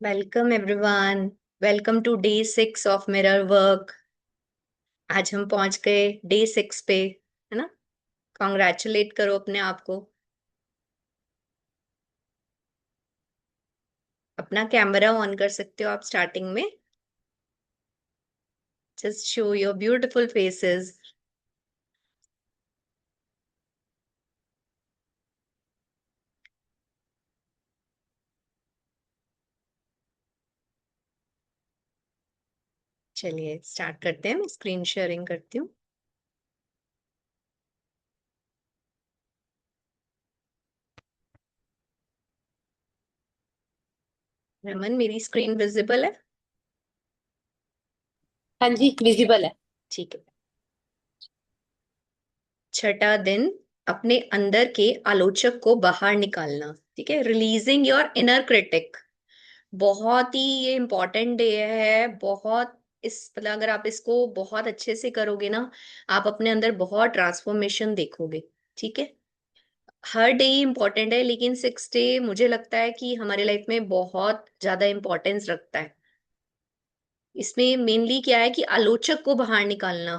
Welcome everyone. Welcome to day 6 of mirror work. आज हम पहुंच गए डे 6 पे, है ना। कॉन्ग्रेचुलेट करो अपने आप को। अपना कैमरा ऑन कर सकते हो आप स्टार्टिंग में। Just show your beautiful faces. चलिए स्टार्ट करते हैं। मैं स्क्रीन शेयरिंग करती हूँ। रमन, मेरी स्क्रीन विजिबल है? हाँ जी, विजिबल है। ठीक है। छठा दिन, अपने अंदर के आलोचक को बाहर निकालना। ठीक है, रिलीजिंग योर इनर क्रिटिक। बहुत ही ये इम्पोर्टेंट डे है। बहुत इस मतलब अगर आप इसको बहुत अच्छे से करोगे ना, आप अपने अंदर बहुत ट्रांसफॉर्मेशन देखोगे। ठीक है। हर डे इम्पोर्टेंट है, लेकिन 6 डे मुझे लगता है कि हमारे लाइफ में बहुत ज्यादा इम्पोर्टेंस रखता है। इसमें मेनली क्या है कि आलोचक को बाहर निकालना।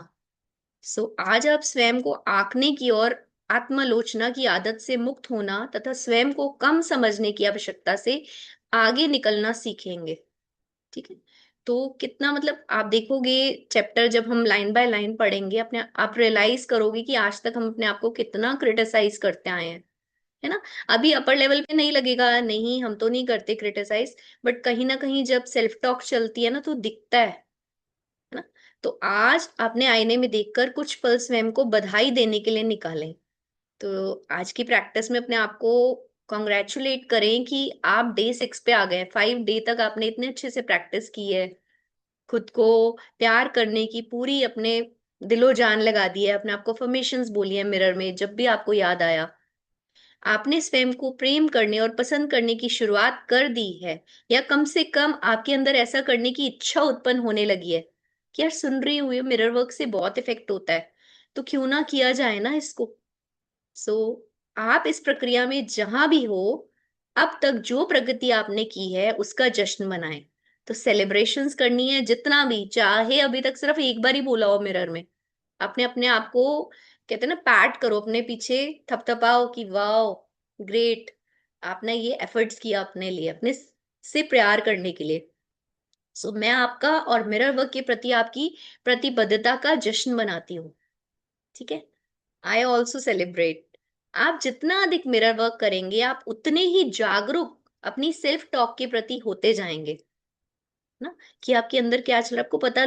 आज आप स्वयं को आंकने की और आत्मालोचना की आदत से मुक्त होना तथा स्वयं को कम समझने की आवश्यकता से आगे निकलना सीखेंगे। ठीक है। तो कितना मतलब आप देखोगे, चैप्टर जब हम लाइन बाय लाइन पढ़ेंगे, अपने आप रियलाइज करोगे कि आज तक हम अपने आप को कितना क्रिटिसाइज करते आए हैं, है ना। अभी अपर लेवल पे नहीं लगेगा, नहीं हम तो नहीं करते क्रिटिसाइज, बट कहीं ना कहीं जब सेल्फ टॉक चलती है ना तो दिखता है ना। तो आज आपने आईने में देखकर कुछ पल स्वयं को बधाई देने के लिए निकालें। तो आज की प्रैक्टिस में अपने आप को कॉन्ग्रेचुलेट करें कि आप डे 6 पे आ गए। 5 डे तक आपने इतने अच्छे से प्रैक्टिस की है। खुद को प्यार करने की पूरी अपने दिलो जान लगा दी है। अपने आप को अफर्मेशंस बोली है मिरर में जब भी आपको याद आया। आपने स्वयं को प्रेम करने और पसंद करने की शुरुआत कर दी है, या कम से कम आपके अंदर ऐसा करने की इच्छा उत्पन्न होने लगी है कि यार सुन रही हुई मिरर वर्क से बहुत इफेक्ट होता है, तो क्यों ना किया जाए ना इसको। सो आप इस प्रक्रिया में जहां भी हो, अब तक जो प्रगति आपने की है उसका जश्न मनाएं। तो सेलिब्रेशंस करनी है जितना भी चाहे। अभी तक सिर्फ एक बार ही बोला हो मिरर में, अपने अपने आप को कहते हैं ना, पैट करो अपने पीछे, थपथपाओ कि वाओ, ग्रेट, आपने ये एफर्ट्स किया अपने लिए, अपने से प्यार करने के लिए। मैं आपका और मिरर वर्क के प्रति आपकी प्रतिबद्धता का जश्न मनाती हूँ। ठीक है। I also celebrate. आप जितना अधिक मिरर वर्क करेंगे, आप उतने ही जागरूक अपनी सेल्फ टॉक के प्रति होते जाएंगे ना। कि आपके अंदर क्या चल रहा है, आपको पता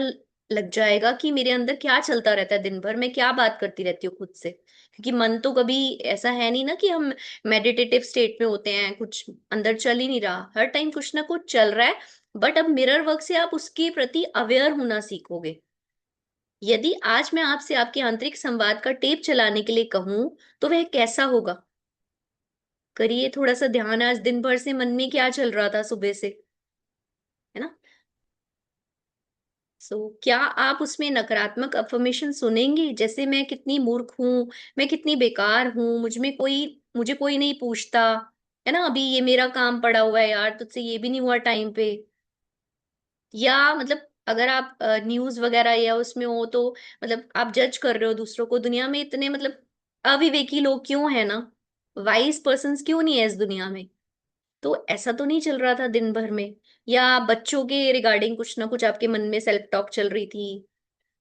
लग जाएगा कि मेरे अंदर क्या चलता रहता है दिन भर, मैं क्या बात करती रहती हूँ खुद से। क्योंकि मन तो कभी ऐसा है नहीं ना कि हम मेडिटेटिव स्टेट में होते हैं, कुछ अंदर चल ही नहीं रहा, हर टाइम कुछ ना कुछ चल रहा है। बट अब मिरर वर्क से आप उसके प्रति अवेयर होना सीखोगे। यदि आज मैं आपसे आपके आंतरिक संवाद का टेप चलाने के लिए कहूं, तो वह कैसा होगा? करिए थोड़ा सा ध्यान, आज दिन भर से मन में क्या चल रहा था सुबह से, है ना। क्या आप उसमें नकारात्मक अफर्मेशन सुनेंगे, जैसे मैं कितनी मूर्ख हूं, मैं कितनी बेकार हूं, मुझे कोई नहीं पूछता, है ना, अभी ये मेरा काम पड़ा हुआ है यार, तुझसे ये भी नहीं हुआ टाइम पे। या मतलब अगर आप न्यूज वगैरह या उसमें हो तो मतलब आप जज कर रहे हो दूसरों को, दुनिया में इतने मतलब अविवेकी लोग क्यों है ना, वाइज पर्सन्स क्यों नहीं है इस दुनिया में। तो ऐसा तो नहीं चल रहा था दिन भर में। या बच्चों के रिगार्डिंग कुछ ना कुछ आपके मन में सेल्फ टॉक चल रही थी।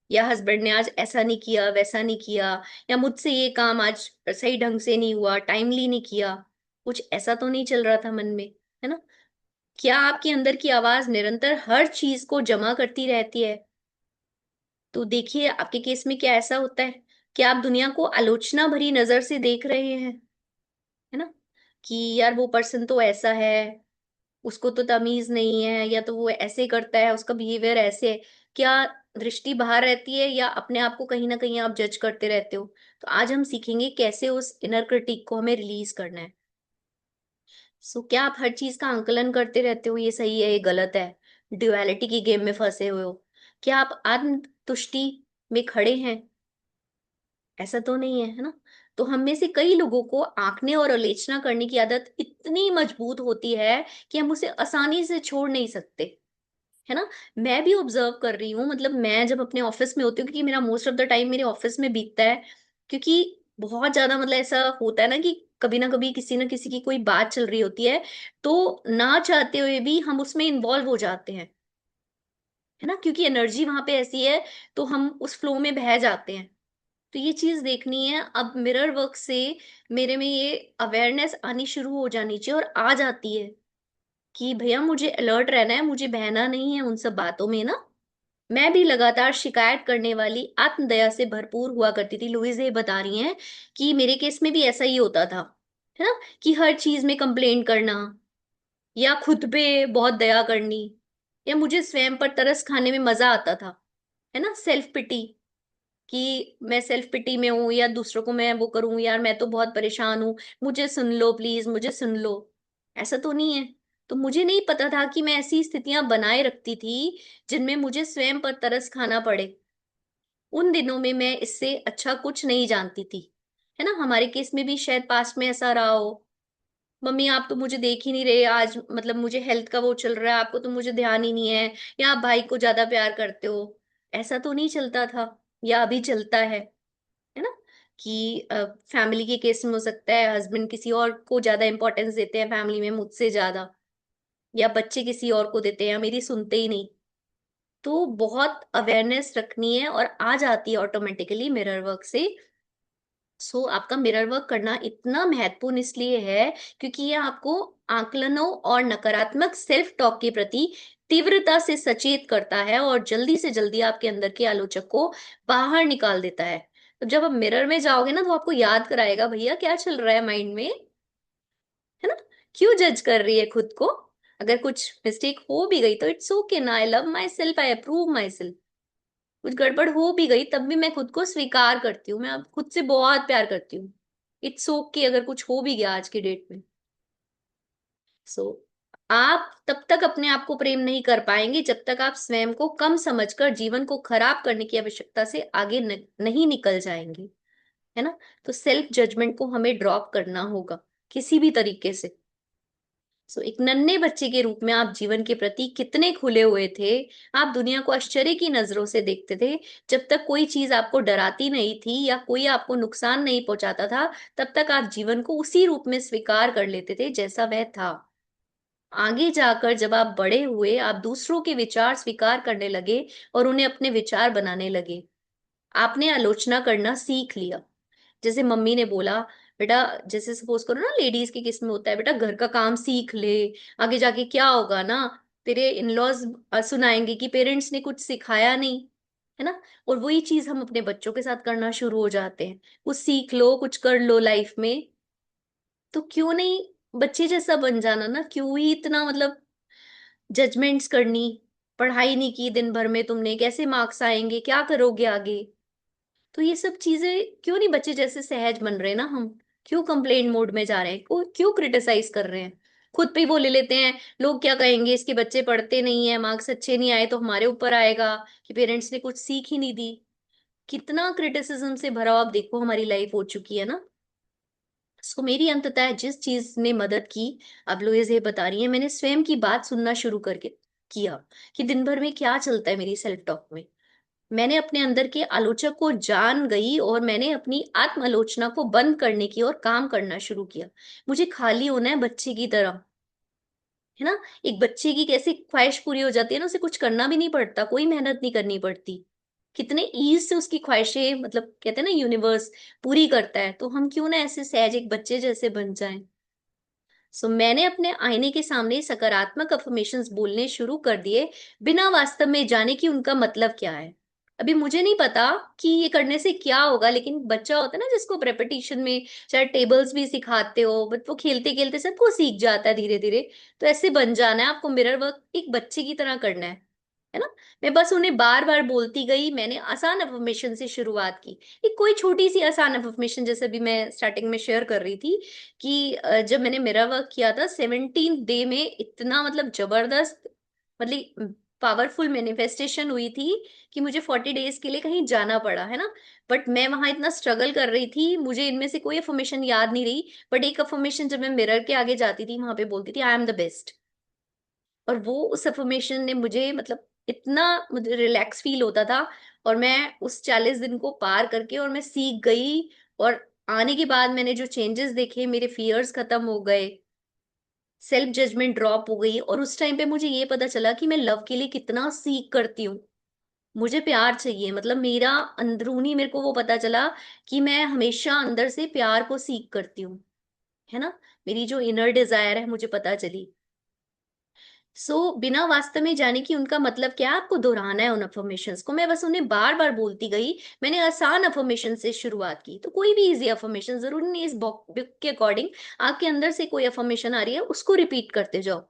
या हस्बैंड ने आज ऐसा नहीं किया, वैसा नहीं किया। या मुझसे ये काम आज सही ढंग से नहीं हुआ, टाइमली नहीं किया। कुछ ऐसा तो नहीं चल रहा था मन में, है ना। क्या आपके अंदर की आवाज निरंतर हर चीज को जमा करती रहती है? तो देखिए आपके केस में क्या ऐसा होता है कि आप दुनिया को आलोचना भरी नजर से देख रहे हैं, है ना। कि यार वो पर्सन तो ऐसा है, उसको तो तमीज नहीं है, या तो वो ऐसे करता है, उसका बिहेवियर ऐसे है। क्या दृष्टि बाहर रहती है, या अपने आप को कहीं ना कहीं आप जज करते रहते हो? तो आज हम सीखेंगे कैसे उस इनर क्रिटिक को हमें रिलीज करना है। क्या आप हर चीज का आंकलन करते रहते हो, ये सही है ये गलत है, ड्युअलिटी की गेम में फंसे हुए हो? क्या आप आत्म तुष्टि में खड़े हैं? ऐसा तो नहीं है, है ना। तो हम में से कई लोगों को आंकने और आलोचना करने की आदत इतनी मजबूत होती है कि हम उसे आसानी से छोड़ नहीं सकते, है ना। मैं भी ऑब्जर्व कर रही हूँ, मतलब मैं जब अपने ऑफिस में होती हूँ, क्योंकि मेरा मोस्ट ऑफ द टाइम मेरे ऑफिस में बीतता है, क्योंकि बहुत ज्यादा मतलब ऐसा होता है ना कि कभी ना कभी किसी ना किसी की कोई बात चल रही होती है, तो ना चाहते हुए भी हम उसमें इन्वॉल्व हो जाते हैं, है ना, क्योंकि एनर्जी वहां पे ऐसी है, तो हम उस फ्लो में बह जाते हैं। तो ये चीज देखनी है। अब मिरर वर्क से मेरे में ये अवेयरनेस आनी शुरू हो जानी चाहिए, और आ जाती है कि भैया मुझे अलर्ट रहना है, मुझे बहना नहीं है उन सब बातों में ना। मैं भी लगातार शिकायत करने वाली, आत्मदया से भरपूर हुआ करती थी। लुइस ये बता रही हैं कि मेरे केस में भी ऐसा ही होता था, है ना, कि हर चीज में कंप्लेन करना, या खुद पे बहुत दया करनी, या मुझे स्वयं पर तरस खाने में मजा आता था, है ना, सेल्फ पिटी, कि मैं सेल्फ पिटी में हूं, या दूसरों को मैं वो करूं, यार मैं तो बहुत परेशान हूं, मुझे सुन लो प्लीज, मुझे सुन लो। ऐसा तो नहीं है। तो मुझे नहीं पता था कि मैं ऐसी स्थितियां बनाए रखती थी जिनमें मुझे स्वयं पर तरस खाना पड़े। उन दिनों में मैं इससे अच्छा कुछ नहीं जानती थी, है ना। हमारे केस में भी शायद पास्ट में ऐसा रहा हो, मम्मी आप तो मुझे देख ही नहीं रहे आज, मतलब मुझे हेल्थ का वो चल रहा है, आपको तो मुझे ध्यान ही नहीं है, या आप भाई को ज्यादा प्यार करते हो। ऐसा तो नहीं चलता था, या अभी चलता है ना, कि फैमिली के केस में हो सकता है हस्बैंड किसी और को ज्यादा इंपॉर्टेंस देते हैं फैमिली में मुझसे ज्यादा, या बच्चे किसी और को देते हैं, या मेरी सुनते ही नहीं। तो बहुत अवेयरनेस रखनी है, और आ जाती है ऑटोमेटिकली मिरर वर्क से। सो आपका मिरर वर्क करना इतना महत्वपूर्ण इसलिए है क्योंकि ये आपको आकलनों और नकारात्मक सेल्फ टॉक के प्रति तीव्रता से सचेत करता है, और जल्दी से जल्दी आपके अंदर के आलोचक को बाहर निकाल देता है। तो जब आप मिरर में जाओगे ना, तो आपको याद कराएगा भैया क्या चल रहा है माइंड में, है ना, क्यों जज कर रही है खुद को। अगर कुछ मिस्टेक हो भी गई तो इट्स ओके ना, I love my self, I approve my self. कुछ गड़बड़ हो भी गई तब भी मैं खुद को स्वीकार करती हूँ, मैं अब खुद से बहुत प्यार करती हूँ। इट्स ओके अगर कुछ हो भी गया आज की डेट में। सो आप तब तक अपने आप को प्रेम नहीं कर पाएंगे जब तक आप स्वयं को कम समझकर जीवन को खराब करने की आवश्यकता से आगे नहीं निकल जाएंगे, है ना। तो सेल्फ जजमेंट को हमें ड्रॉप करना होगा किसी भी तरीके से। सो एक नन्हे बच्चे के रूप में आप जीवन के प्रति कितने खुले हुए थे। आप दुनिया को आश्चर्य की नजरों से देखते थे। जब तक कोई चीज आपको डराती नहीं थी या कोई आपको नुकसान नहीं पहुंचाता था, तब तक आप जीवन को उसी रूप में स्वीकार कर लेते थे जैसा वह था। आगे जाकर जब आप बड़े हुए, आप दूसरों के विचार स्वीकार करने लगे और उन्हें अपने विचार बनाने लगे। आपने आलोचना करना सीख लिया। जैसे मम्मी ने बोला, बेटा, जैसे सपोज करो ना, लेडीज की किस्म होता है, बेटा घर का काम सीख ले, आगे जाके क्या होगा ना, तेरे इन लॉज सुनाएंगे कि पेरेंट्स ने कुछ सिखाया नहीं, है ना। और वही चीज हम अपने बच्चों के साथ करना शुरू हो जाते हैं, कुछ सीख लो, कुछ कर लो लाइफ में। तो क्यों नहीं बच्चे जैसा बन जाना ना, क्यों ही इतना मतलब जजमेंट्स करनी। पढ़ाई नहीं की दिन भर में तुमने, कैसे मार्क्स आएंगे, क्या करोगे आगे। तो ये सब चीजें क्यों नहीं बच्चे जैसे सहज बन रहे ना हम। क्यों कंप्लेंट मोड में जा रहे हैं, क्यों क्रिटिसाइज कर रहे हैं। खुद पे ही बोले लेते हैं, लोग क्या कहेंगे, इसके बच्चे पढ़ते नहीं है, मार्क्स अच्छे नहीं आए तो हमारे ऊपर आएगा कि पेरेंट्स ने कुछ सीख ही नहीं दी। कितना क्रिटिसिज्म से भरा आप देखो हमारी लाइफ हो चुकी है ना। सो मेरी अंततः जिस चीज ने मदद की, अब लुइस ये बता रही है, मैंने स्वयं की बात सुनना शुरू करके किया कि दिन भर में क्या चलता है मेरी सेल्फ टॉक में। मैंने अपने अंदर के आलोचक को जान गई, और मैंने अपनी आत्म आलोचना को बंद करने की और काम करना शुरू किया। मुझे खाली होना है बच्चे की तरह, है ना। एक बच्चे की कैसे ख्वाहिश पूरी हो जाती है ना, उसे कुछ करना भी नहीं पड़ता, कोई मेहनत नहीं करनी पड़ती, कितने ईज से उसकी ख्वाहिशें, मतलब कहते हैं ना यूनिवर्स पूरी करता है। तो हम क्यों ना ऐसे सहज एक बच्चे जैसे बन जाएं। सो मैंने अपने आईने के सामने सकारात्मक अफर्मेशंस बोलने शुरू कर दिए, बिना वास्तव में जाने कि उनका मतलब क्या है। अभी मुझे नहीं पता कि ये करने से क्या होगा, लेकिन बच्चा होता है ना जिसको रेपिटेशन में चाहे टेबल्स भी सिखाते हो, बट वो खेलते खेलते सबको सीख जाता है धीरे धीरे। तो ऐसे बन जाना है आपको, मिरर वर्क एक बच्चे की तरह करना है ना। मैं बस उन्हें बार बार बोलती गई, मैंने आसान अफर्मेशन से शुरुआत की। एक कोई छोटी सी आसान अफर्मेशन, जैसे भी मैं स्टार्टिंग में शेयर कर रही थी कि जब मैंने मिरर वर्क किया था 17 डे में, इतना मतलब जबरदस्त, मतलब पावरफुल मैनिफेस्टेशन हुई थी कि मुझे 40 डेज के लिए कहीं जाना पड़ा, है ना। बट मैं वहां इतना स्ट्रगल कर रही थी, मुझे इनमें से कोई अफर्मेशन याद नहीं रही। बट एक अफर्मेशन जब मैं मिरर के आगे जाती थी, वहां पे बोलती थी, आई एम द बेस्ट। और वो उस अफर्मेशन ने मुझे मतलब इतना मुझे रिलैक्स फील होता था। और मैं उस 40 दिन को पार करके और मैं सीख गई। और आने के बाद मैंने जो चेंजेस देखे, मेरे फियर्स खत्म हो गए, सेल्फ जजमेंट ड्रॉप हो गई। और उस टाइम पे मुझे ये पता चला कि मैं लव के लिए कितना सीख करती हूँ। मुझे प्यार चाहिए, मतलब मेरा अंदरूनी मेरे को वो पता चला कि मैं हमेशा अंदर से प्यार को सीख करती हूँ, है ना। मेरी जो इनर डिजायर है मुझे पता चली। बिना वास्तव में जाने कि उनका मतलब क्या है, आपको दोहराना है उन अफर्मेशंस को। मैं बस उन्हें बार बार बोलती गई। मैंने आसान अफर्मेशन से शुरुआत की, तो कोई भी इजी अफर्मेशन, जरूरी नहीं इस बुक के अकॉर्डिंग। आपके अंदर से कोई अफर्मेशन आ रही है, उसको रिपीट करते जाओ।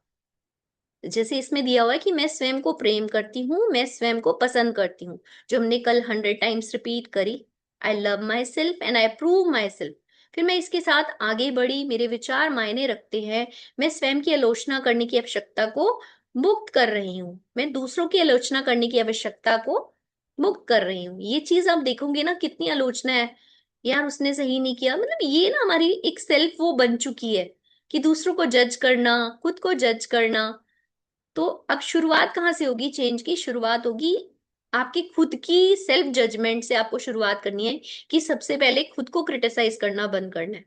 जैसे इसमें दिया हुआ है कि मैं स्वयं को प्रेम करती हूँ, मैं स्वयं को पसंद करती हूँ, जो हमने कल 100 टाइम्स रिपीट करी। I love my self and I approve my self. फिर मैं इसके साथ आगे बढ़ी, मेरे विचार मायने रखते हैं। मैं स्वयं की आलोचना करने की आवश्यकता को मुक्त कर रही हूँ, मैं दूसरों की आलोचना करने की आवश्यकता को मुक्त कर रही हूँ। ये चीज आप देखोगे ना, कितनी आलोचना है, यार उसने सही नहीं किया, मतलब ये ना हमारी एक सेल्फ वो बन चुकी है कि दूसरों को जज करना, खुद को जज करना। तो अब शुरुआत कहाँ से होगी, चेंज की शुरुआत होगी आपकी खुद की सेल्फ जजमेंट से। आपको शुरुआत करनी है कि सबसे पहले खुद को क्रिटिसाइज करना बंद करना है।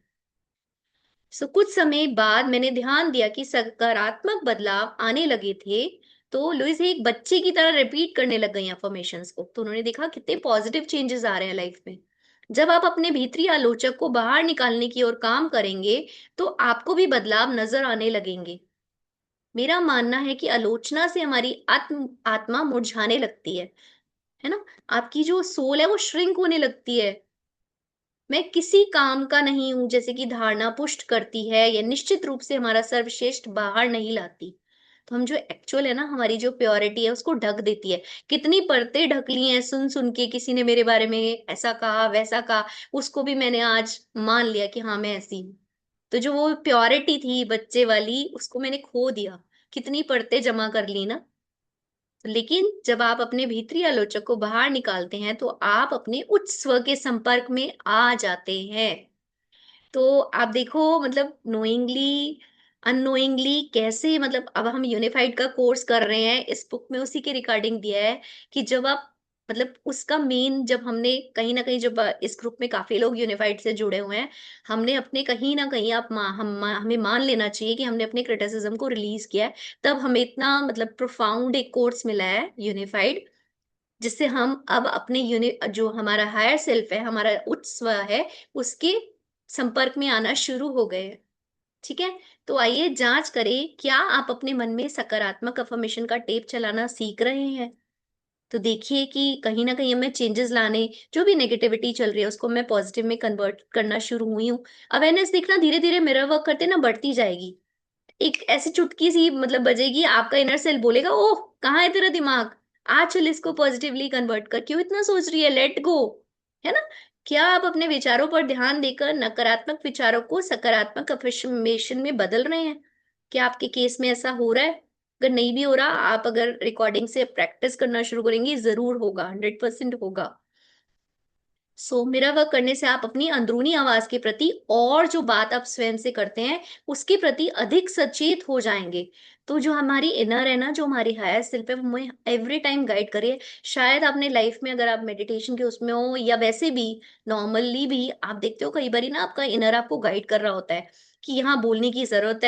कुछ समय बाद मैंने ध्यान दिया कि सकारात्मक बदलाव आने लगे थे। तो लुइस एक बच्चे की तरह रिपीट करने लग गई अफर्मेशंस को, तो उन्होंने देखा कितने पॉजिटिव चेंजेस आ रहे हैं लाइफ में। जब आप अपने भीतरी आलोचक को बाहर निकालने की ओर काम करेंगे, तो आपको भी बदलाव नजर आने लगेंगे। मेरा मानना है कि आलोचना से हमारी आत्मा मुरझाने लगती है ना। आपकी जो सोल है वो श्रिंक होने लगती है। मैं किसी काम का नहीं हूं जैसे कि धारणा पुष्ट करती है, या निश्चित रूप से हमारा सर्वश्रेष्ठ बाहर नहीं लाती। तो हम जो एक्चुअल है ना, हमारी जो प्योरिटी है उसको ढक देती है। कितनी परतें ढक ली हैं सुन सुन के, किसी ने मेरे बारे में ऐसा कहा वैसा कहा, उसको भी मैंने आज मान लिया कि हाँ मैं ऐसी हूँ। तो जो वो प्योरिटी थी बच्चे वाली, उसको मैंने खो दिया। कितनी परतें जमा कर ली ना। लेकिन जब आप अपने भीतरी आलोचक को बाहर निकालते हैं, तो आप अपने उच्च स्व के संपर्क में आ जाते हैं। तो आप देखो, मतलब नोइंगली अननोइंगली कैसे, मतलब अब हम यूनिफाइड का कोर्स कर रहे हैं, इस बुक में उसी के रिगार्डिंग दिया है कि जब आप, मतलब उसका मेन, जब हमने कहीं ना कहीं, जब इस ग्रुप में काफी लोग यूनिफाइड से जुड़े हुए हैं, हमने अपने कहीं ना कहीं, आप हमें मान लेना चाहिए कि हमने अपने क्रिटिसिज्म को रिलीज किया है। तब हमें इतना मतलब प्रोफाउंड एक कोर्स मिला है यूनिफाइड, जिससे हम अब अपने जो हमारा हायर सेल्फ है, हमारा उच्च स्व है, उसके संपर्क में आना शुरू हो गए हैं। ठीक है। तो आइए जांच करें, क्या आप अपने मन में सकारात्मक अफर्मेशन का टेप चलाना सीख रहे हैं। तो देखिए कि कहीं ना कहीं हमें चेंजेस लाने, जो भी नेगेटिविटी चल रही है उसको मैं पॉजिटिव में कन्वर्ट करना शुरू हुई हूँ। अवेयरनेस देखना धीरे धीरे मिरर वर्क करते ना बढ़ती जाएगी। एक ऐसी चुटकी सी मतलब बजेगी, आपका इनर सेल बोलेगा, ओह कहाँ है तेरा दिमाग, आज चल इसको पॉजिटिवली कन्वर्ट कर, क्यों इतना सोच रही है, लेट गो, है ना। क्या आप अपने विचारों पर ध्यान देकर नकारात्मक विचारों को सकारात्मक अफर्मेशन में बदल रहे हैं। क्या आपके केस में ऐसा हो रहा है। अगर नहीं भी हो रहा, आप अगर रिकॉर्डिंग से प्रैक्टिस करना शुरू करेंगे, जरूर होगा, 100% होगा। मिरर वर्क करने से आप अपनी अंदरूनी आवाज के प्रति, और जो बात आप स्वयं से करते हैं उसके प्रति अधिक सचेत हो जाएंगे। तो जो हमारी इनर है ना, जो हमारी हायर सेल्फ है, वो हमें एवरी टाइम गाइड करिए। शायद आपने लाइफ में, अगर आप मेडिटेशन के उसमें हो या वैसे भी नॉर्मली भी, आप देखते हो कई बारी ना आपका इनर आपको गाइड कर रहा होता है कि यहाँ बोलने की जरूरत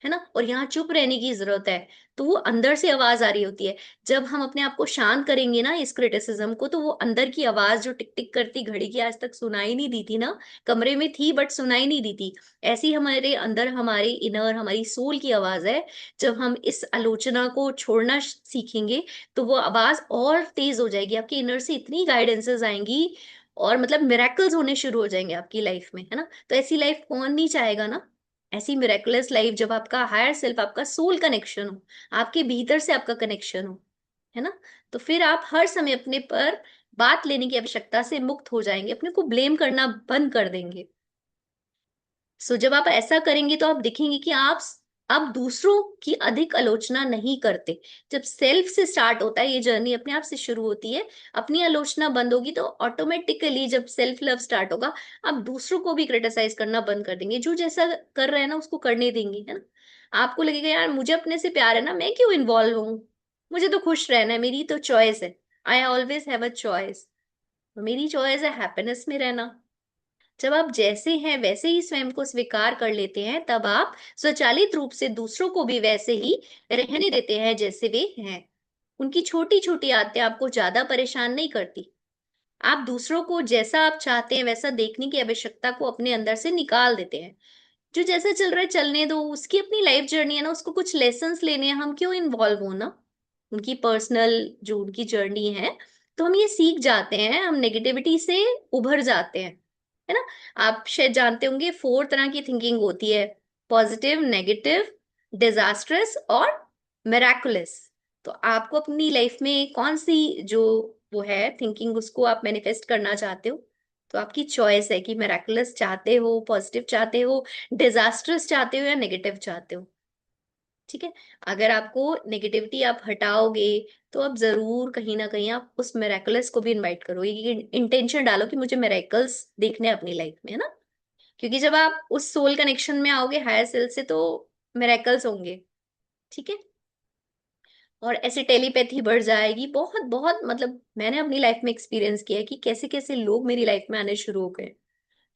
है ना, और यहाँ चुप रहने की जरूरत है। तो वो अंदर से आवाज आ रही होती है। जब हम अपने आप को शांत करेंगे ना इस क्रिटिसिज्म को, तो वो अंदर की आवाज जो टिक टिक करती घड़ी की आज तक सुनाई नहीं दी थी ना, कमरे में थी बट सुनाई नहीं दी थी, ऐसी हमारे अंदर हमारी इनर, हमारी सोल की आवाज है। जब हम इस आलोचना को छोड़ना सीखेंगे, तो वो आवाज और तेज हो जाएगी, आपकी इनर से इतनी गाइडेंसेस आएंगी, और मतलब मिरेकल्स होने शुरू हो जाएंगे आपकी लाइफ में, है ना। तो ऐसी लाइफ कौन नहीं चाहेगा ना। ऐसी मिरेकुलस लाइफ, जब आपका हायर सेल्फ, आपका सोल कनेक्शन हो, आपके भीतर से आपका कनेक्शन हो, है ना। तो फिर आप हर समय अपने पर बात लेने की आवश्यकता से मुक्त हो जाएंगे, अपने को ब्लेम करना बंद कर देंगे। जब आप ऐसा करेंगे, तो आप देखेंगे कि आप आप दूसरों की अधिक आलोचना नहीं करते। जब सेल्फ से स्टार्ट होता है, ये जर्नी अपने आप से शुरू होती है। अपनी आलोचना बंद होगी तो ऑटोमेटिकली जब सेल्फ लव स्टार्ट होगा, आप दूसरों को भी क्रिटिसाइज करना बंद कर देंगे। जो जैसा कर रहे हैं ना उसको करने देंगे, है ना। आपको लगेगा यार मुझे अपने से प्यार है ना, मैं क्यों इन्वॉल्व हूँ, मुझे तो खुश रहना है, मेरी तो चॉइस है। I always have a choice. मेरी चॉइस है हैप्पीनेस में रहना। जब आप जैसे हैं वैसे ही स्वयं को स्वीकार कर लेते हैं, तब आप स्वचालित रूप से दूसरों को भी वैसे ही रहने देते हैं जैसे वे हैं। उनकी छोटी छोटी आदतें आपको ज्यादा परेशान नहीं करती। आप दूसरों को जैसा आप चाहते हैं वैसा देखने की आवश्यकता को अपने अंदर से निकाल देते हैं। जो जैसा चल रहा है चलने दो, उसकी अपनी लाइफ जर्नी है ना, उसको कुछ लेसन्स लेने हैं, हम क्यों इन्वॉल्व हो ना। उनकी पर्सनल जो उनकी जर्नी है, तो हम ये सीख जाते हैं, हम नेगेटिविटी से उभर जाते हैं, है ना। आप शायद जानते होंगे 4 तरह की थिंकिंग होती है: पॉजिटिव, नेगेटिव, डिजास्ट्रस और मेराकुलस। तो आपको अपनी लाइफ में कौन सी जो वो है थिंकिंग, उसको आप मैनिफेस्ट करना चाहते हो। तो आपकी चॉइस है कि मेराकुलस चाहते हो, पॉजिटिव चाहते हो, डिजास्टर्स चाहते हो या नेगेटिव चाहते हो। ठीक है। अगर आपको नेगेटिविटी आप हटाओगे, तो आप जरूर कहीं ना कहीं आप उस मेरेकल्स को भी इनवाइट करोगे, कि इंटेंशन डालो कि मुझे मेरेकल्स देखने हैं अपनी लाइफ में, है ना। क्योंकि जब आप उस सोल कनेक्शन में आओगे हायर सेल्फ से, तो मेरेकल्स होंगे। ठीक है। और ऐसे टेलीपैथी बढ़ जाएगी, बहुत बहुत, मतलब मैंने अपनी लाइफ में एक्सपीरियंस किया है कि कैसे कैसे लोग मेरी लाइफ में आने शुरू हो गए,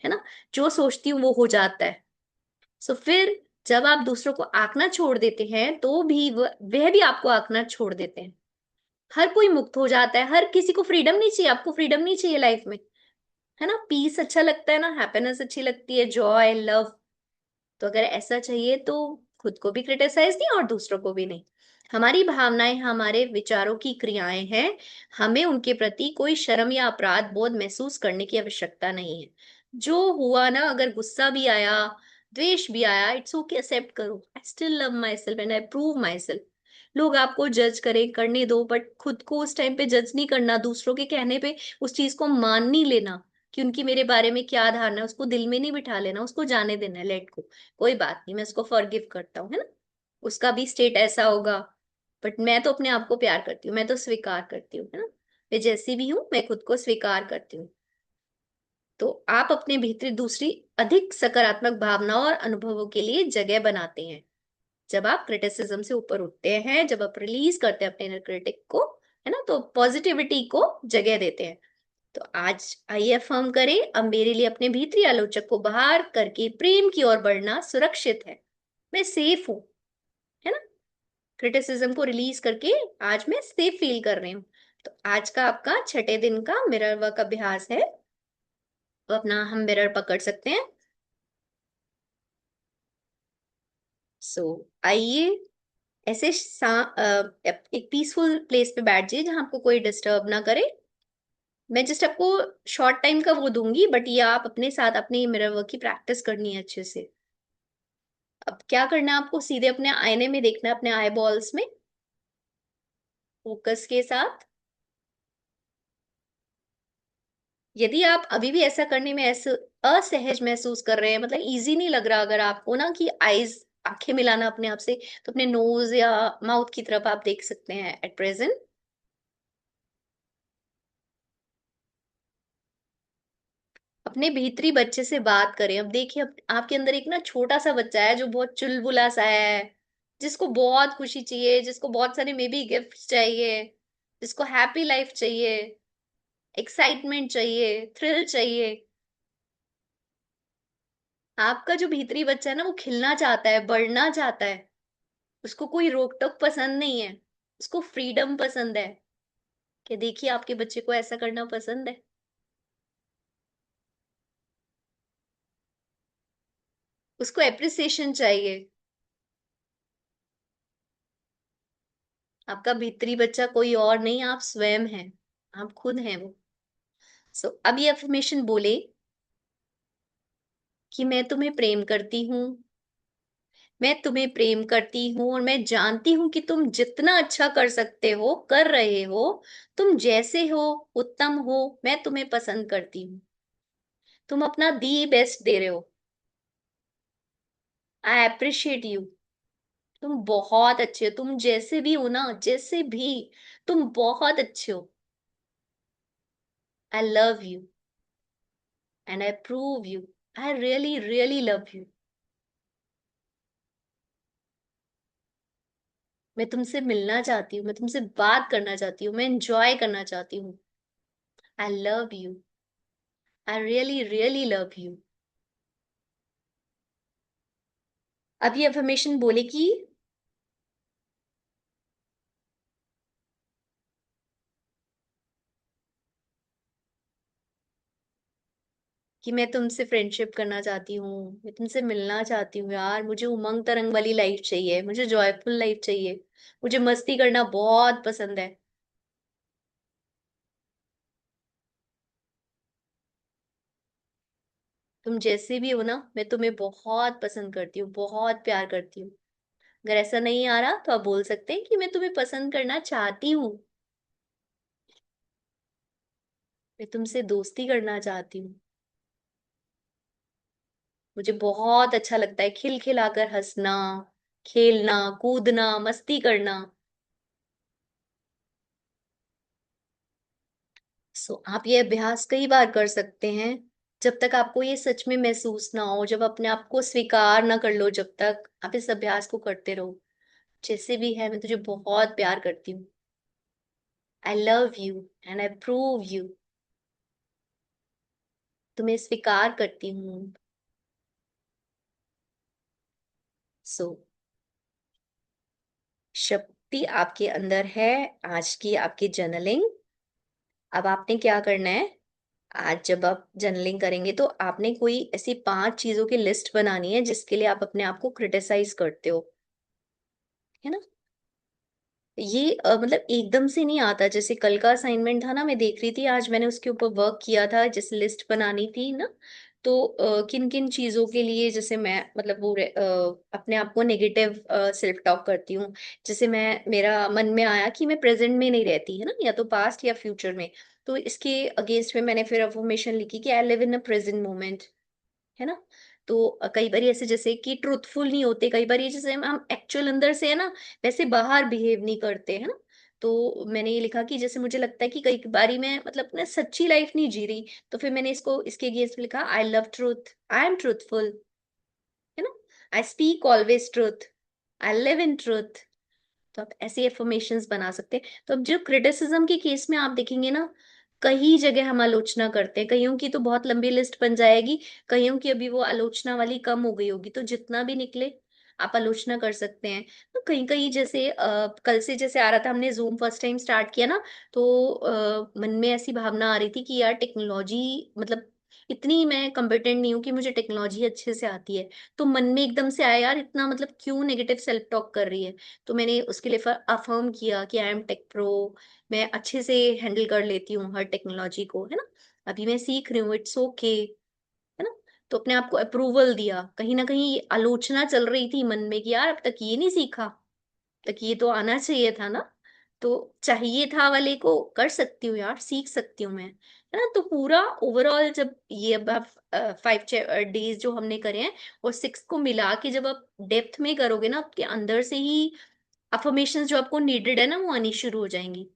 है ना। जो सोचती हूँ वो हो जाता है। सो फिर जब आप दूसरों को आंकना छोड़ देते हैं, तो भी वह भी आपको आंकना छोड़ देते हैं। हर कोई मुक्त हो जाता है। हर किसी को फ्रीडम नहीं चाहिए, आपको फ्रीडम नहीं चाहिए लाइफ में, है ना। पीस अच्छा लगता है ना, हैप्पीनेस अच्छी लगती है, जॉय, लव। तो अगर ऐसा चाहिए तो खुद को भी क्रिटिसाइज नहीं और दूसरों को भी नहीं। हमारी भावनाएं हमारे विचारों की क्रियाएं हैं। हमें उनके प्रति कोई शर्म या अपराध बोध महसूस करने की आवश्यकता नहीं है। जो हुआ ना, अगर गुस्सा भी आया, द्वेष भी आया, इट्स ओके, एक्सेप्ट करो। I still love my self and I prove my self. लोग आपको जज करें, करने दो, बट खुद को उस टाइम पे जज नहीं करना, दूसरों के कहने पे उस चीज को मान नहीं लेना कि उनकी मेरे बारे में क्या धारणा है, उसको दिल में नहीं बिठा लेना, उसको जाने देना है, लेट को। कोई बात नहीं, मैं उसको फॉरगिव करता हूँ, है ना। उसका भी स्टेट ऐसा होगा, बट मैं तो अपने आप को प्यार करती हूँ, मैं तो स्वीकार करती हूँ, है ना। मैं जैसी भी हूँ, मैं खुद को स्वीकार करती हूँ। तो आप अपने भीतर दूसरी अधिक सकारात्मक भावनाओं और अनुभवों के लिए जगह बनाते हैं। जब आप क्रिटिसिज्म से ऊपर उठते हैं, जब आप रिलीज करते हैं अपने इनर क्रिटिक को, है ना, तो पॉजिटिविटी को जगह देते हैं। तो आज आइए अफर्म करें, अब मेरे लिए अपने भीतरी आलोचक को बाहर करके प्रेम की ओर बढ़ना सुरक्षित है। मैं सेफ हूं, है ना। क्रिटिसिज्म को रिलीज करके आज मैं सेफ फील कर रही हूँ। तो आज का आपका छठे दिन का मिरर वर्क अभ्यास है। तो अपना हम मिरर पकड़ सकते हैं। सो आइए, ऐसे एक पीसफुल प्लेस पे बैठ जाइए जहां आपको कोई डिस्टर्ब ना करे। मैं जस्ट आपको शॉर्ट टाइम का वो दूंगी, बट ये आप अपने साथ अपने मिरर वर्क की प्रैक्टिस करनी है अच्छे से। अब क्या करना है, आपको सीधे अपने आईने में देखना है, अपने आई बॉल्स में, फोकस के साथ। यदि आप अभी भी ऐसा करने में ऐसे असहज महसूस कर रहे हैं, मतलब इजी नहीं लग रहा अगर आपको ना, कि आईज, आंखें मिलाना अपने आप से, तो अपने नोज या माउथ की तरफ आप देख सकते हैं एट प्रेजेंट। अपने भीतरी बच्चे से बात करें। अब देखिए, आपके अंदर एक ना छोटा सा बच्चा है जो बहुत चुलबुला सा है, जिसको बहुत खुशी चाहिए, जिसको बहुत सारे मे बी गिफ्ट चाहिए, जिसको हैप्पी लाइफ चाहिए, एक्साइटमेंट चाहिए, थ्रिल चाहिए। आपका जो भीतरी बच्चा है ना, वो खिलना चाहता है, बढ़ना चाहता है। उसको कोई रोक टोक पसंद नहीं है, उसको फ्रीडम पसंद है। कि देखिए, आपके बच्चे को ऐसा करना पसंद है। उसको एप्रिसिएशन चाहिए। आपका भीतरी बच्चा कोई और नहीं, आप स्वयं हैं, आप खुद हैं वो। सो अब ये अफर्मेशन बोले कि मैं तुम्हें प्रेम करती हूँ, मैं तुम्हें प्रेम करती हूँ, और मैं जानती हूँ कि तुम जितना अच्छा कर सकते हो कर रहे हो। तुम जैसे हो, उत्तम हो, मैं तुम्हें पसंद करती हूँ। तुम अपना दी बेस्ट दे रहे हो। I appreciate you. तुम बहुत अच्छे हो, तुम जैसे भी हो ना, जैसे भी, तुम बहुत अच्छे हो। I love you and I prove you. I really really love you. मैं तुमसे मिलना चाहती हूँ, मैं तुमसे बात करना चाहती हूँ, मैं एंजॉय करना चाहती हूँ। I love you. I really really love you. अब ये अफर्मेशन बोलेगी कि मैं तुमसे फ्रेंडशिप करना चाहती हूँ, मैं तुमसे मिलना चाहती हूँ यार, मुझे उमंग तरंग वाली लाइफ चाहिए, मुझे जॉयफुल लाइफ चाहिए, मुझे मस्ती करना बहुत पसंद है। तुम जैसे भी हो ना, मैं तुम्हें बहुत पसंद करती हूँ, बहुत प्यार करती हूँ। अगर ऐसा नहीं आ रहा तो आप बोल सकते हैं कि मैं तुम्हें पसंद करना चाहती हूँ। मैं तुमसे दोस्ती करना चाहती हूँ। मुझे बहुत अच्छा लगता है खिलखिलाकर हंसना, खेलना, कूदना, मस्ती करना। सो आप ये अभ्यास कई बार कर सकते हैं, जब तक आपको ये सच में महसूस ना हो, जब अपने आप को स्वीकार ना कर लो, जब तक आप इस अभ्यास को करते रहो। जैसे भी है, मैं तुझे बहुत प्यार करती हूँ। I love you and I prove you. तुम्हें स्वीकार करती हूँ। सो शक्ति आपके अंदर है। आज की आपकी जर्नलिंग। अब आपने क्या करना है, आज जब आप जर्नलिंग करेंगे तो आपने कोई ऐसी 5 चीजों की लिस्ट बनानी है जिसके लिए आप अपने आप को क्रिटिसाइज करते हो, है ना। ये मतलब एकदम से नहीं आता। जैसे कल का असाइनमेंट था ना, मैं देख रही थी, आज मैंने उसके ऊपर वर्क किया था, जैसे लिस्ट बनानी थी ना। तो किन किन चीजों के लिए, जैसे मैं मतलब वो अपने आप को नेगेटिव सेल्फ टॉक करती हूँ। जैसे मैं, मेरा मन में आया कि मैं प्रेजेंट में नहीं रहती, है ना, या तो पास्ट या फ्यूचर में। तो इसके अगेंस्ट में मैंने फिर अफर्मेशन लिखी कि I live in a present moment, है ना। तो कई बार ऐसे जैसे कि ट्रूथफुल नहीं होते, कई बार ये जैसे हम एक्चुअल अंदर से है ना, वैसे बाहर बिहेव नहीं करते, है ना। तो मैंने ये लिखा कि जैसे मुझे लगता है कि कई बारी मैं मतलब अपना सच्ची लाइफ नहीं जी रही, तो फिर मैंने इसको इसके अगेंस्ट लिखा, I love truth, I am truthful, है ना। I speak always truth, I live in truth. तो आप ऐसे एफर्मेशंस बना सकते हैं। तो अब जो क्रिटिसिज्म के केस में आप देखेंगे ना, कई जगह हम आलोचना करते हैं, कईयों की तो बहुत लंबी लिस्ट बन जाएगी, कईयों की अभी वो आलोचना वाली कम हो गई होगी, तो जितना भी निकले आप आलोचना कर सकते हैं। तो कहीं कहीं जैसे कल से जैसे आ रहा था, हमने जूम फर्स्ट टाइम स्टार्ट किया ना, तो मन में ऐसी भावना आ रही थी कि यार टेक्नोलॉजी मतलब इतनी मैं कंपिटेंट नहीं हूँ कि मुझे टेक्नोलॉजी अच्छे से आती है। तो मन में एकदम से आया, यार इतना मतलब क्यों नेगेटिव सेल्फ टॉक कर रही है। तो मैंने उसके लिए अफर्म किया कि आई एम टेक प्रो, मैं अच्छे से हैंडल कर लेती हूँ हर टेक्नोलॉजी को, है ना। अभी मैं सीख रही हूँ, इट्स ओके, है ना। तो अपने आप को अप्रूवल दिया। कहीं ना कहीं आलोचना चल रही थी मन में कि यार अब तक ये नहीं सीखा, तक ये तो आना चाहिए था ना। तो चाहिए था वाले को कर सकती हूँ यार, सीख सकती हूँ मैं, है ना। तो पूरा ओवरऑल जब ये अब आप 5 डेज जो हमने करे हैं और 6 को मिला के जब आप डेप्थ में करोगे ना, आपके अंदर से ही अफर्मेशंस जो आपको नीडेड है ना, वो आनी शुरू हो जाएंगी।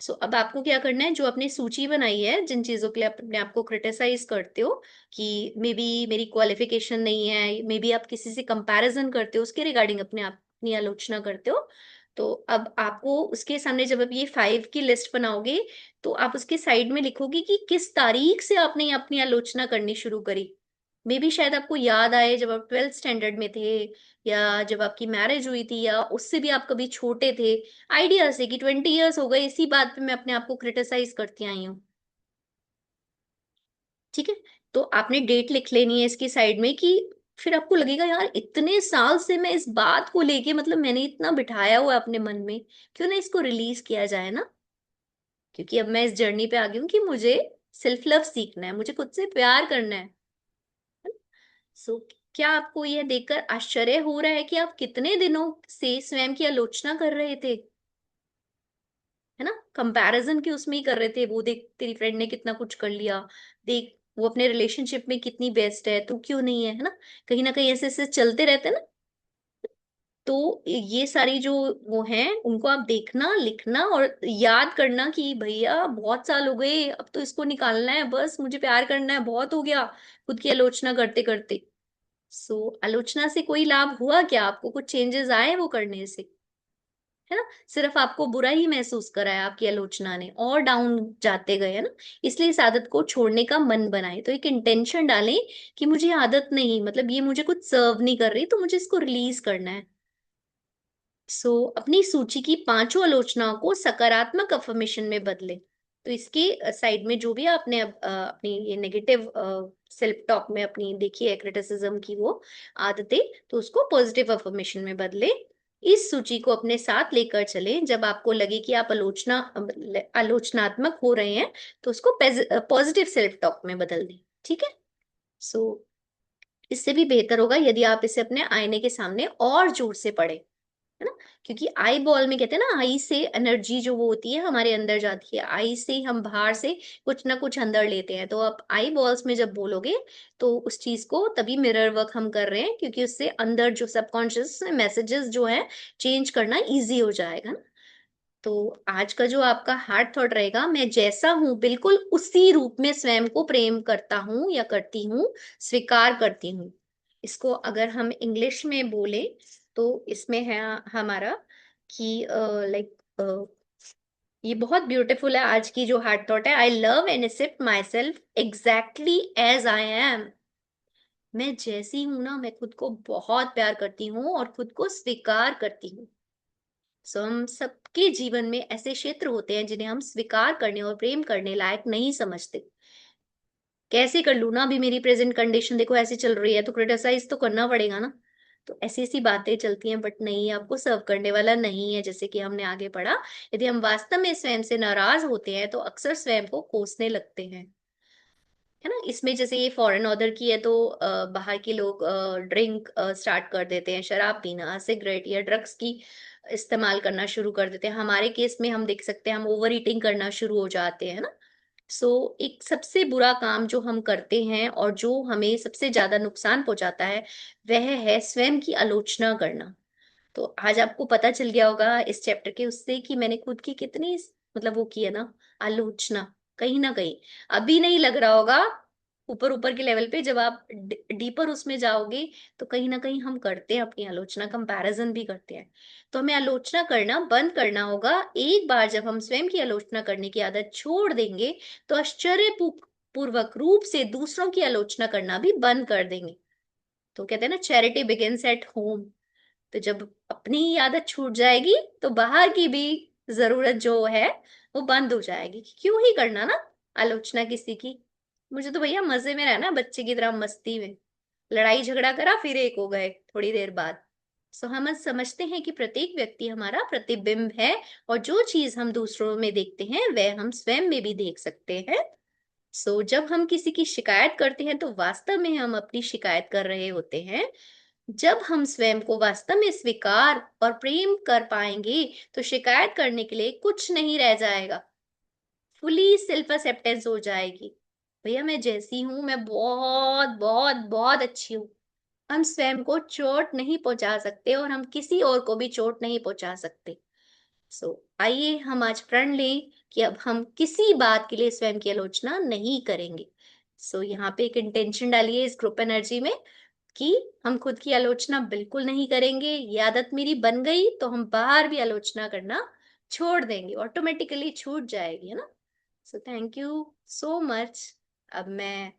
सो अब आपको क्या करना है, जो आपने सूची बनाई है जिन चीजों के लिए आप अपने आप को क्रिटिसाइज करते हो कि मे बी मेरी क्वालिफिकेशन नहीं है, मे बी आप किसी से कंपैरिजन करते हो, उसके रिगार्डिंग अपने आप अपनी आलोचना करते हो। तो अब आपको उसके सामने जब आप ये 5 की लिस्ट बनाओगे, तो आप उसके साइड में लिखोगे कि किस तारीख से आपने ये अपनी आलोचना करनी शुरू करी। मे बी शायद आपको याद आए जब आप 12th स्टैंडर्ड में थे, या जब आपकी मैरिज हुई थी, या उससे भी आप कभी छोटे थे। आइडिया से कि 20 ईयर्स हो गए, इसी बात पे मैं अपने आप को क्रिटिसाइज करती आई हूँ। ठीक है। तो आपने डेट लिख लेनी है इसकी साइड में कि फिर आपको लगेगा यार इतने साल से मैं इस बात को लेके, मतलब मैंने इतना बिठाया हुआ है अपने मन में, क्यों ना इसको रिलीज किया जाए ना। क्योंकि अब मैं इस जर्नी पे आ गई हूँ कि मुझे सेल्फ लव सीखना है, मुझे खुद से प्यार करना है। सो क्या आपको यह देखकर आश्चर्य हो रहा है कि आप कितने दिनों से स्वयं की आलोचना कर रहे थे, है ना। कंपैरिजन की उसमें ही कर रहे थे, वो देख तेरी फ्रेंड ने कितना कुछ कर लिया, देख वो अपने रिलेशनशिप में कितनी बेस्ट है, तू क्यों नहीं है, है ना। कहीं ना कहीं ऐसे ऐसे चलते रहते हैं ना। तो ये सारी जो वो हैं उनको आप देखना, लिखना और याद करना कि भैया बहुत साल हो गए, अब तो इसको निकालना है, बस मुझे प्यार करना है, बहुत हो गया खुद की आलोचना करते करते। सो आलोचना से कोई लाभ हुआ क्या? आपको कुछ चेंजेस आए वो करने से? है ना? सिर्फ आपको बुरा ही महसूस कराया आपकी आलोचना ने, और डाउन जाते गए, है ना? इसलिए इस आदत को छोड़ने का मन बनाए, तो एक इंटेंशन डालें कि मुझे आदत नहीं, मतलब ये मुझे कुछ सर्व नहीं कर रही, तो मुझे इसको रिलीज करना है। सो अपनी सूची की पांचों आलोचनाओं को सकारात्मक अफर्मेशन में बदले। तो इसके साइड में जो भी आपने अपनी ये नेगेटिव सेल्फ टॉक में अपनी देखी है क्रिटिसिज्म की वो आदतें, तो उसको पॉजिटिव अफर्मेशन में बदले। इस सूची को अपने साथ लेकर चलें, जब आपको लगे कि आप आलोचनात्मक हो रहे हैं, तो उसको पॉजिटिव सेल्फ टॉक में बदल दें। ठीक है? सो इससे भी बेहतर होगा यदि आप इसे अपने आईने के सामने और जोर से पढ़ें, है ना? क्योंकि आई बॉल में कहते हैं ना, आई से एनर्जी जो वो होती है हमारे अंदर जाती है, आई से हम बाहर से कुछ ना कुछ अंदर लेते हैं। तो आप आई बॉल्स में जब बोलोगे, तो उस चीज को तभी मिरर वर्क हम कर रहे हैं, क्योंकि उससे अंदर जो सबकॉन्शियस मैसेजेस जो है चेंज करना इजी हो जाएगा ना। तो आज का जो आपका हार्ट थॉट रहेगा, मैं जैसा हूं बिल्कुल उसी रूप में स्वयं को प्रेम करता हूं या करती हूँ, स्वीकार करती हूँ। इसको अगर हम इंग्लिश में बोले, तो इसमें है हमारा कि लाइक ये बहुत ब्यूटीफुल है। आज की जो हार्ट थॉट है, I love and accept myself exactly as I am. मैं जैसी हूं ना, मैं खुद को बहुत प्यार करती हूँ और खुद को स्वीकार करती हूँ। सो हम सबके जीवन में ऐसे क्षेत्र होते हैं जिन्हें हम स्वीकार करने और प्रेम करने लायक नहीं समझते। कैसे कर लूं ना, अभी मेरी प्रेजेंट कंडीशन देखो ऐसी चल रही है, तो क्रिटिसाइज तो करना पड़ेगा ना। तो ऐसी ऐसी बातें चलती हैं, बट नहीं, आपको सर्व करने वाला नहीं है। जैसे कि हमने आगे पढ़ा, यदि हम वास्तव में स्वयं से नाराज होते हैं, तो अक्सर स्वयं को कोसने लगते हैं, है ना? इसमें जैसे ये फॉरेन ऑर्डर की है, तो बाहर के लोग ड्रिंक स्टार्ट कर देते हैं, शराब पीना, सिगरेट या ड्रग्स की इस्तेमाल करना शुरू कर देते हैं। हमारे केस में हम देख सकते हैं, हम ओवर ईटिंग करना शुरू हो जाते हैं ना। सो एक सबसे बुरा काम जो हम करते हैं और जो हमें सबसे ज्यादा नुकसान पहुंचाता है, वह है स्वयं की आलोचना करना। तो आज आपको पता चल गया होगा इस चैप्टर के उससे कि मैंने खुद की कितनी, मतलब वो की है ना, आलोचना। कहीं ना कहीं अभी नहीं लग रहा होगा, ऊपर ऊपर के लेवल पे जब आप डीपर उसमें जाओगे, तो कहीं ना कहीं हम करते हैं अपनी आलोचना, कंपैरिजन भी करते हैं। तो हमें आलोचना करना बंद करना होगा। एक बार जब हम स्वयं की आलोचना करने की आदत छोड़ देंगे, तो आश्चर्य पूर्वक रूप से दूसरों की आलोचना करना भी बंद कर देंगे। तो कहते हैं ना, चैरिटी बिगिंस एट होम। तो जब अपनी ही आदत छूट जाएगी, तो बाहर की भी जरूरत जो है वो बंद हो जाएगी, कि क्यों ही करना ना आलोचना किसी की। मुझे तो भैया मजे में रहना, बच्चे की तरह मस्ती में। लड़ाई झगड़ा करा, फिर एक हो गए थोड़ी देर बाद। सो हम समझते हैं कि प्रत्येक व्यक्ति हमारा प्रतिबिंब है, और जो चीज हम दूसरों में देखते हैं वह हम स्वयं में भी देख सकते हैं। सो जब हम किसी की शिकायत करते हैं, तो वास्तव में हम अपनी शिकायत कर रहे होते हैं। जब हम स्वयं को वास्तव में स्वीकार और प्रेम कर पाएंगे, तो शिकायत करने के लिए कुछ नहीं रह जाएगा। फुली सेल्फ एक्सेप्टेंस हो जाएगी। भैया मैं जैसी हूं, मैं बहुत बहुत बहुत अच्छी हूँ। हम स्वयं को चोट नहीं पहुंचा सकते, और हम किसी और को भी चोट नहीं पहुंचा सकते। सो आइए हम आज प्रण लें कि अब हम किसी बात के लिए स्वयं की आलोचना नहीं करेंगे। सो यहाँ पे एक इंटेंशन डालिए इस ग्रुप एनर्जी में, कि हम खुद की आलोचना बिल्कुल नहीं करेंगे। ये आदत मेरी बन गई, तो हम बाहर भी आलोचना करना छोड़ देंगे, ऑटोमेटिकली छूट जाएगी, है ना? So thank you so much. अब मैं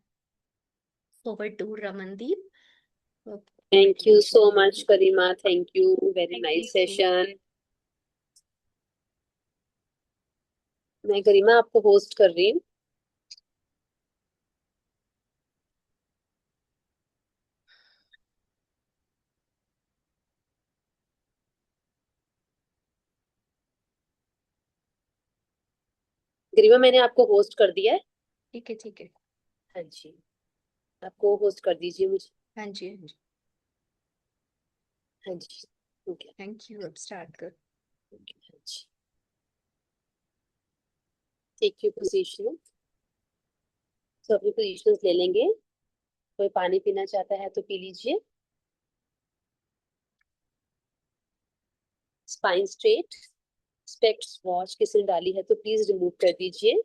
over to Ramandeep. Thank you so much Karima, thank you, very thank nice you. Session. मैं गरिमा आपको होस्ट कर रही हूँ। गरिमा मैंने आपको होस्ट कर दिया है। ठीक है, ठीक है। हाँ जी, आपको होस्ट कर दीजिए मुझे। हाँ जी, हाँ जी। हाँ जी, ओके। थैंक यू, अब स्टार्ट कर। हाँ जी, टेक योर पोजीशन। तो अपनी पोजीशन ले लेंगे। कोई पानी पीना चाहता है तो पी लीजिए। स्पाइन स्ट्रेट, स्पेक्ट्स वॉच किसी ने डाली है तो प्लीज रिमूव कर दीजिए।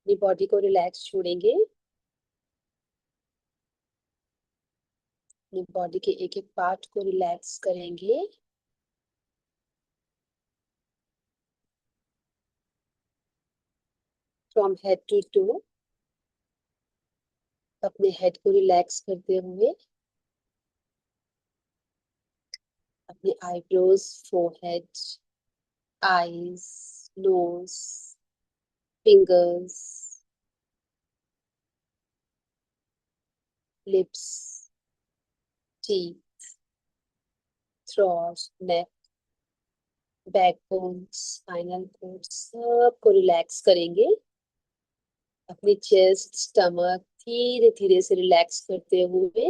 अपनी बॉडी को रिलैक्स छोड़ेंगे, अपनी बॉडी के एक एक पार्ट को रिलैक्स करेंगे। फ्रॉम हेड टू टो, अपने हेड को रिलैक्स करते हुए अपने eyebrows, forehead, eyes, nose, fingers, lips, teeth, throat, neck, backbone, spinal cord सबको रिलैक्स करेंगे। अपनी चेस्ट, स्टमक धीरे धीरे से रिलैक्स करते हुए,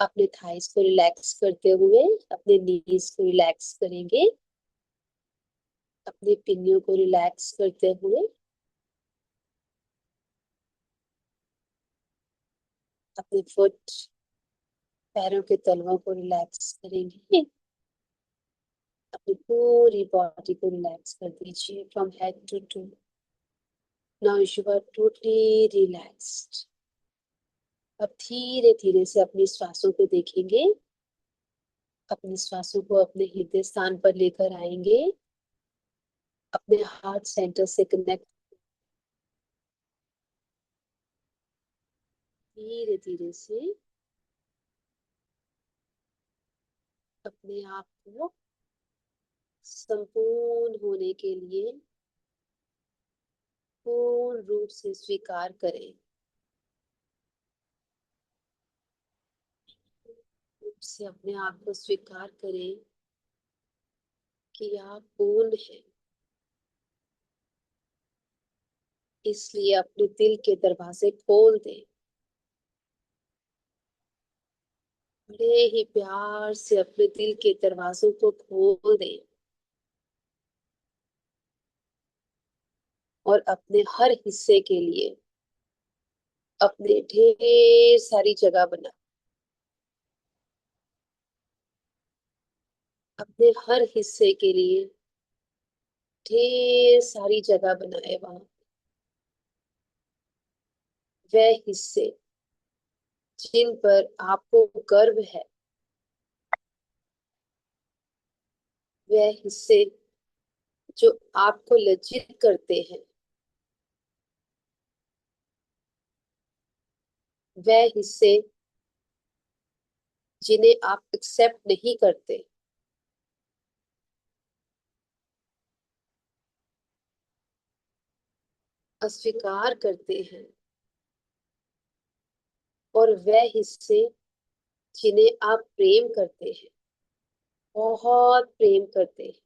अपने थाइस को रिलैक्स करते हुए अपने नीज को रिलैक्स करेंगे, अपने पिन्नियों को रिलैक्स करते हुए अपने फुट, पैरों के तलवों को रिलैक्स करेंगे। अपनी पूरी बॉडी को रिलैक्स कर दीजिए from head to toe. Now you are totally relaxed. अब धीरे धीरे से अपनी श्वासों को देखेंगे, अपनी श्वासों को अपने हृदय स्थान पर लेकर आएंगे, अपने हार्ट सेंटर से कनेक्ट धीरे धीरे से अपने आप को संपूर्ण होने के लिए पूर्ण रूप से स्वीकार करें। रूप से अपने आप को स्वीकार करें कि आप पूर्ण हैं। इसलिए अपने दिल के दरवाजे खोल दें, बड़े ही प्यार से अपने दिल के दरवाजों को खोल दें और अपने हर हिस्से के लिए अपने ढेर सारी जगह बना, अपने हर हिस्से के लिए ढेर सारी जगह बनाए वहां। वह हिस्से जिन पर आपको गर्व है, वह हिस्से जो आपको लज्जित करते हैं, वह हिस्से जिन्हें आप एक्सेप्ट नहीं करते, अस्वीकार करते हैं, और वह हिस्से जिन्हें आप प्रेम करते हैं, बहुत प्रेम करते हैं,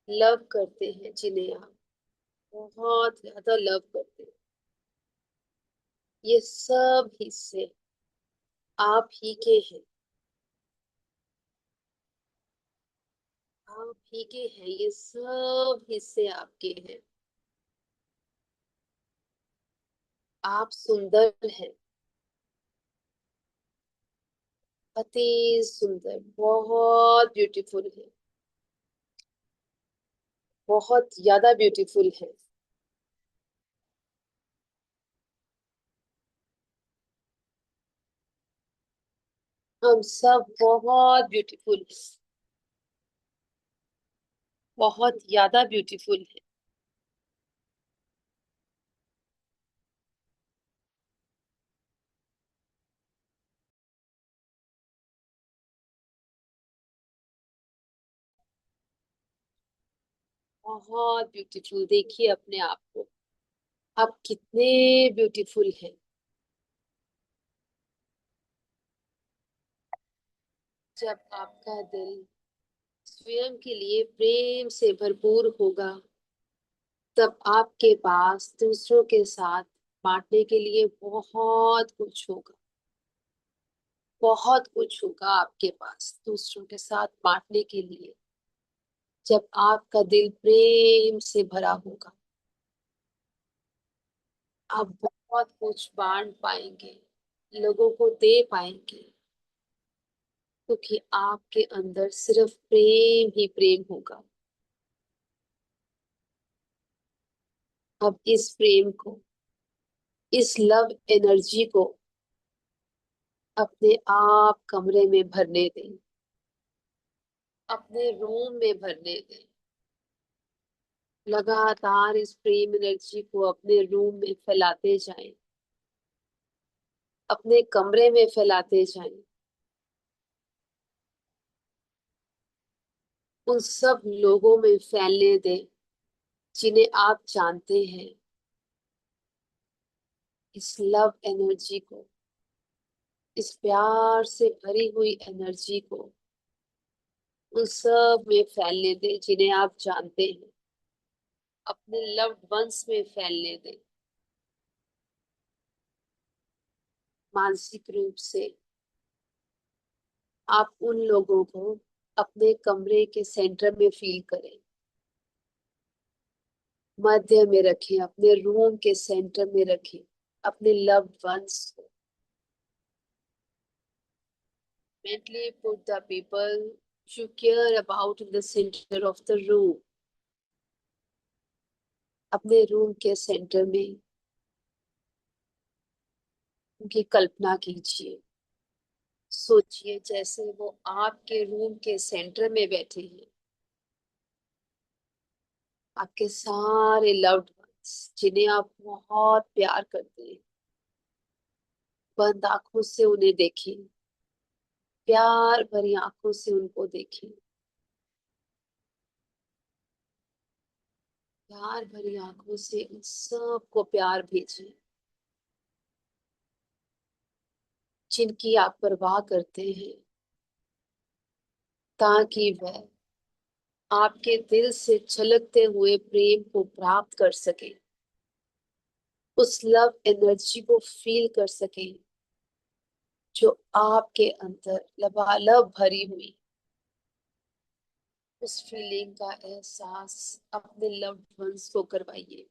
लव करते हैं, जिन्हें आप बहुत ज्यादा लव करते हैं। ये सब हिस्से आप ही के हैं, आप ही के हैं, ये सब हिस्से आपके हैं। आप सुंदर हैं, अति सुंदर, बहुत ब्यूटीफुल है, बहुत ज्यादा ब्यूटीफुल है। हम सब बहुत ब्यूटीफुल है, बहुत ज्यादा ब्यूटीफुल है। बहुत ब्यूटीफुल, देखिए अपने आप को, आप कितने ब्यूटीफुल हैं। जब आपका दिल स्वयं के लिए प्रेम से भरपूर होगा, तब आपके पास दूसरों के साथ बांटने के लिए बहुत कुछ होगा, बहुत कुछ होगा आपके पास दूसरों के साथ बांटने के लिए। जब आपका दिल प्रेम से भरा होगा, आप बहुत कुछ बांट पाएंगे, लोगों को दे पाएंगे, क्योंकि आपके अंदर सिर्फ प्रेम ही प्रेम होगा। अब इस प्रेम को, इस लव एनर्जी को अपने आप कमरे में भरने दें, अपने रूम में भरने दें। लगातार इस प्रेम एनर्जी को अपने रूम में फैलाते जाएं, अपने कमरे में फैलाते जाएं। उन सब लोगों में फैलने दें जिन्हें आप जानते हैं। इस लव एनर्जी को, इस प्यार से भरी हुई एनर्जी को उन सब में फैलने दें जिन्हें आप जानते हैं। अपने लव्ड वंस में फैलने दें। मानसिक रूप से आप उन लोगों को अपने कमरे के सेंटर में फील करें, मध्य में रखें, अपने रूम के सेंटर में रखें अपने लव्ड वंस को। Mentally put the people you care about in the center of the room. अपने रूम के सेंटर में उनकी कल्पना कीजिए। सोचिए जैसे वो आपके रूम के सेंटर में बैठे हैं। आपके सारे लव्ड वंस जिन्हें आप बहुत प्यार करते हैं, बंद आंखों से उन्हें देखें, प्यार भरी आंखों से उनको देखें, प्यार भरी आंखों से उन सबको प्यार भेजें जिनकी आप परवाह करते हैं, ताकि वह आपके दिल से छलकते हुए प्रेम को प्राप्त कर सके, उस लव एनर्जी को फील कर सके जो आपके अंदर लबालब भरी हुई। उस फीलिंग का एहसास अपने लव्ड वंस को करवाइए।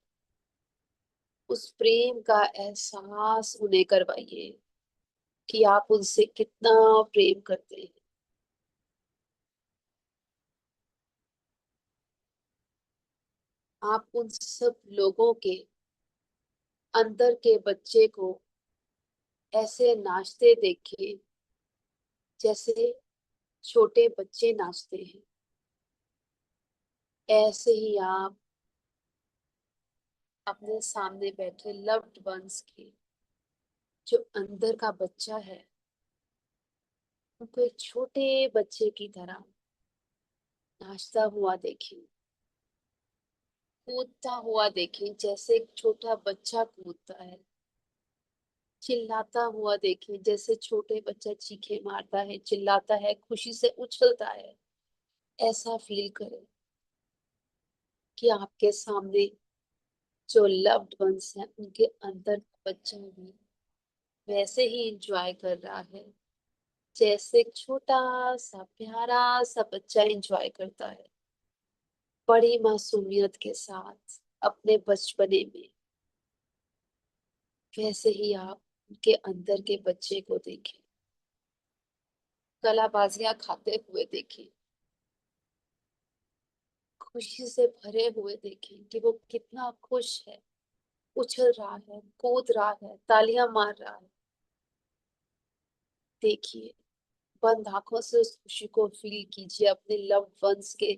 उस प्रेम का एहसास उन्हें करवाइए कि आप उनसे कितना प्रेम करते हैं। आप उन सब लोगों के अंदर के बच्चे को ऐसे नाचते देखें जैसे छोटे बच्चे नाचते हैं। ऐसे ही आप अपने सामने बैठे लव्ड वंस के जो अंदर का बच्चा है, उनको एक छोटे बच्चे की तरह नाचता हुआ देखें, कूदता हुआ देखें जैसे एक छोटा बच्चा कूदता है, चिल्लाता हुआ देखें जैसे छोटे बच्चा चीखे मारता है, चिल्लाता है, खुशी से उछलता है। ऐसा फील करें कि आपके सामने जो लव्ड वंस हैं उनके अंदर का बच्चा भी वैसे ही इंजॉय कर रहा है जैसे एक छोटा सा प्यारा सा बच्चा एंजॉय करता है, बड़ी मासूमियत के साथ अपने बचपने में। वैसे ही आप उनके अंदर के बच्चे को देखें, कलाबाजियां खाते हुए देखें, खुशी से भरे हुए देखें कि वो कितना खुश है, उछल रहा है, कूद रहा है, तालियां मार रहा है। देखिए, बंद आंखों से उस खुशी को फील कीजिए अपने लव्ड वंस के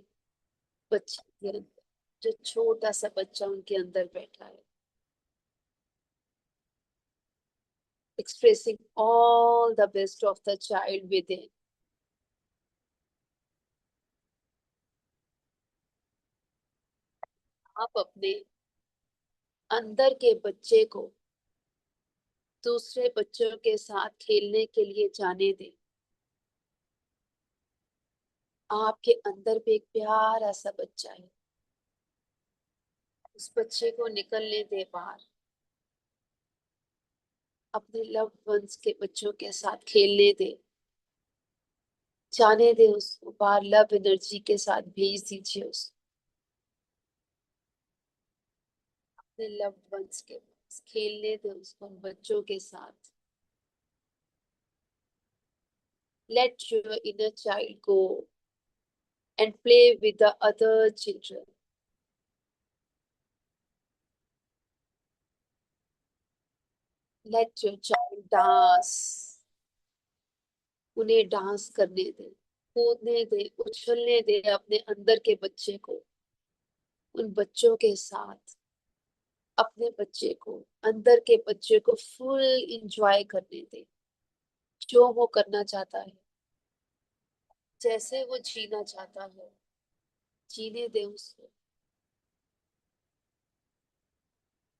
बच्चे के अंदर, जो छोटा सा बच्चा उनके अंदर बैठा है, expressing all the best of the child within. आप अपने अंदर के बच्चे को दूसरे बच्चों के साथ खेलने के लिए जाने दें। आपके अंदर भी एक प्यारा सा बच्चा है, उस बच्चे को निकलने दे बाहर, अपने लव्ड वंस के बच्चों के साथ खेलने दे, जाने दे उसको, बाहर लव एनर्जी के साथ भेज दीजिए उसको अपने लव्ड वंस के पास, खेलने दे उसको उन बच्चों के साथ। Let your inner child go and play with the other children. Let your child dance, उन्हें डांस करने दे, कूदने दे, उछलने दे अपने अंदर के बच्चे को, उन बच्चों के साथ अपने बच्चे को, अंदर के बच्चे को फुल इंजॉय करने दे, जो वो करना चाहता है, जैसे वो जीना चाहता है, जीने दे उसको।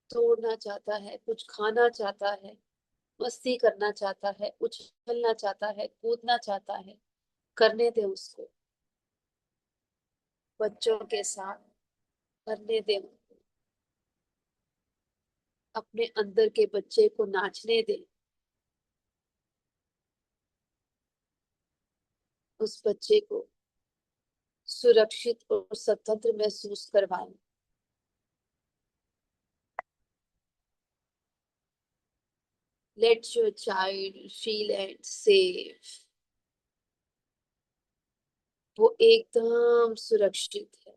तोड़ना चाहता है, कुछ खाना चाहता है, मस्ती करना चाहता है, उछलना चाहता है, कूदना चाहता है, करने दे उसको, बच्चों के साथ करने दे उसको। अपने अंदर के बच्चे को नाचने दे, उस बच्चे को सुरक्षित और स्वतंत्र महसूस करवाए। Let your child feel and safe, वो एकदम सुरक्षित है,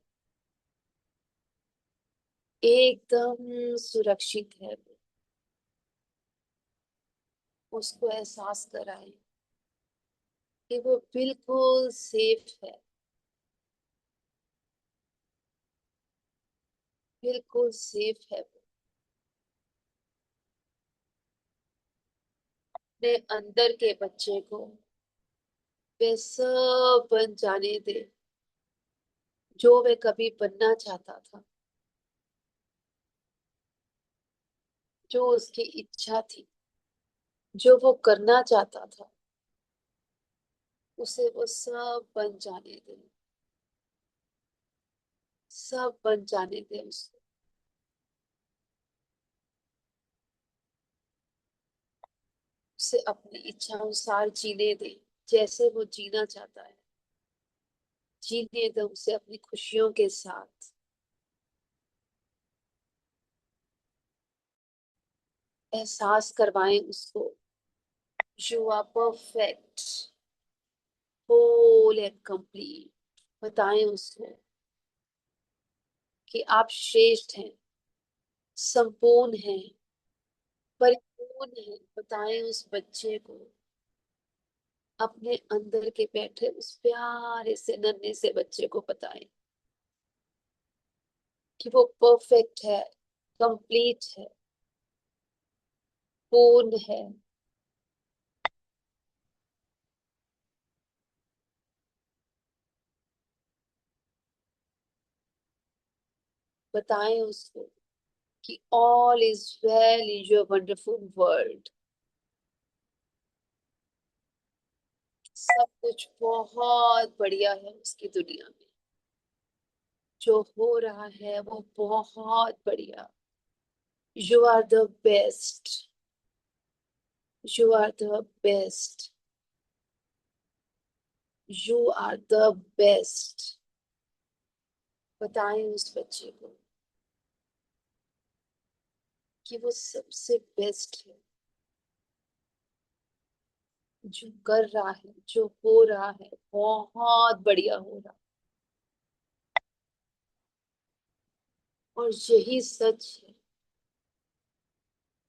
एकदम सुरक्षित है। उसको एहसास कराए कि वो बिल्कुल सेफ है, बिल्कुल सेफ है। वो अपने अंदर के बच्चे को वे सब बन जाने दे जो वे कभी बनना चाहता था, जो उसकी इच्छा थी, जो वो करना चाहता था, उसे वो सब बन जाने दे, सब बन जाने दे उसको। उसे अपनी इच्छा अनुसार जीने दे, जैसे वो जीना चाहता है, जीने दे उसे अपनी खुशियों के साथ। एहसास करवाएं उसको, you are perfect, whole and complete. बताएं उसको कि आप श्रेष्ठ हैं, संपूर्ण हैं, परिपूर्ण हैं। बताएं उस बच्चे को, अपने अंदर के बैठे उस प्यारे से नन्हे से बच्चे को बताएं कि वो परफेक्ट है, कंप्लीट है, पूर्ण है। बताएं उसको कि all is well in your wonderful world, सब कुछ बहुत बढ़िया है उसकी दुनिया में, जो हो रहा है वो बहुत बढ़िया। You are the best, you are the best, you are the best. बताएं उस बच्चे को कि वो सबसे बेस्ट है, जो कर रहा है, जो हो रहा है बहुत बढ़िया हो रहा है। और यही सच है।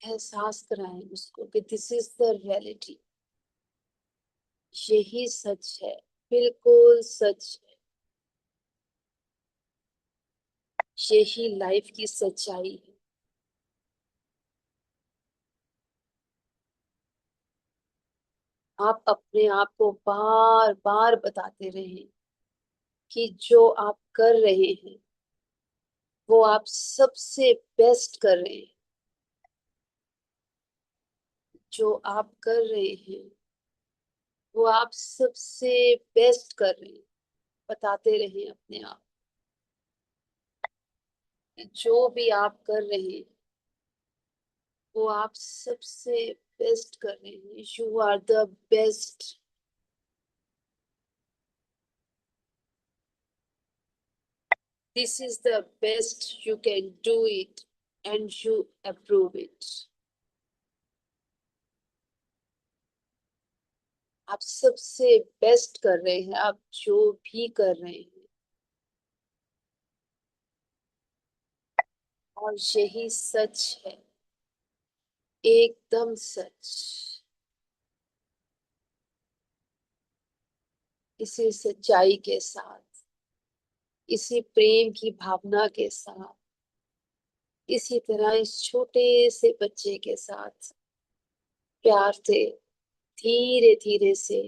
एहसास कराएं उसको कि दिस इज द रियलिटी, यही सच है, बिल्कुल सच है, यही लाइफ की सच्चाई है। आप अपने आप को बार बार बताते रहें कि जो आप कर रहे हैं वो आप सबसे बेस्ट कर रहे हैं, जो आप कर रहे हैं वो आप सबसे बेस्ट कर रहे हैं। बताते रहें अपने आप कि जो भी आप कर रहे हैं वो आप सबसे बेस्ट कर रहे हैं। You are the best, This is the best you can do it and you approve it. आप सबसे बेस्ट कर रहे हैं, आप जो भी कर रहे हैं, और यही सच है, एकदम सच। इसी सच्चाई के साथ, इसी प्रेम की भावना के साथ, इसी तरह इस छोटे से बच्चे के साथ प्यार से धीरे धीरे से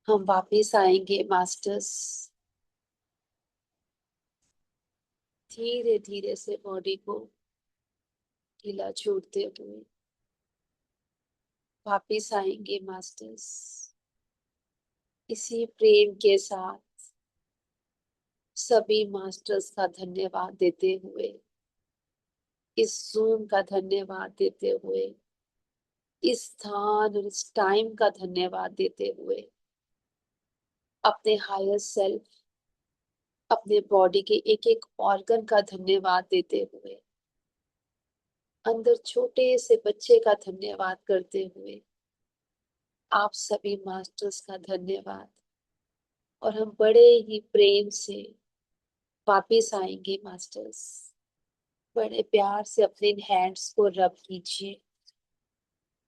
हम वापिस आएंगे मास्टर्स। धीरे धीरे से बॉडी को ढीला छोड़ते हुए वापिस आएंगे मास्टर्स, इसी प्रेम के साथ सभी मास्टर्स का धन्यवाद देते हुए, इस जूम का धन्यवाद देते हुए, इस स्थान और इस टाइम का धन्यवाद देते हुए, अपने हायर सेल्फ, अपने बॉडी के एक एक ऑर्गन का धन्यवाद देते हुए, अंदर छोटे से बच्चे का धन्यवाद करते हुए, आप सभी मास्टर्स का धन्यवाद। और हम बड़े ही प्रेम से वापिस आएंगे मास्टर्स। बड़े प्यार से अपने हैंड्स को रब कीजिए,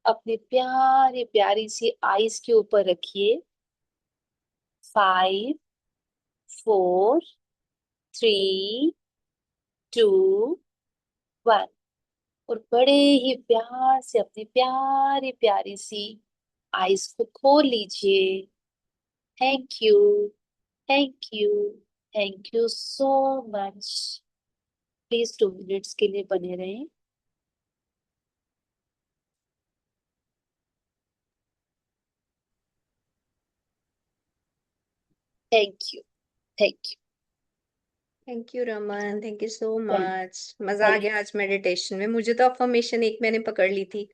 अपनी प्यारी प्यारी सी आईज के ऊपर रखिए। 5, 4, 3, 2, 1। और बड़े ही प्यार से अपनी प्यारी प्यारी सी आईज को खोल लीजिए। Thank you, thank you, thank you so much. Please 2 minutes के लिए बने रहें। Thank you, thank thank you Raman, thank you so you, much. मजा आ थैंक गया आज मेडिटेशन में। मुझे तो अफर्मेशन एक मैंने पकड़ ली थी।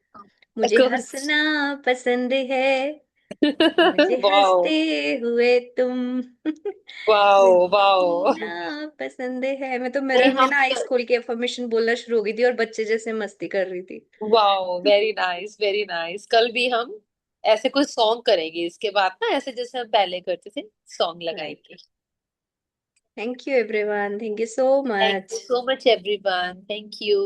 मुझे यू। हंसना पसंद है, मुझे वाओ, हंसते हुए तुम। वाओ, मुझे वाओ। जीना पसंद है। मैं तो नहीं मिरर में हम, ना आइस खोल के अफर्मेशन बोलना शुरू हो गई थी और बच्चे जैसे मस्ती कर रही थी। Wow, very nice, very nice. कल भी हम ऐसे कोई सॉन्ग करेंगे इसके बाद ना, ऐसे जैसे हम पहले करते थे, सॉन्ग राइट। लगाएंगे। Thank you everyone, thank you so thank much. You so much everyone, thank you.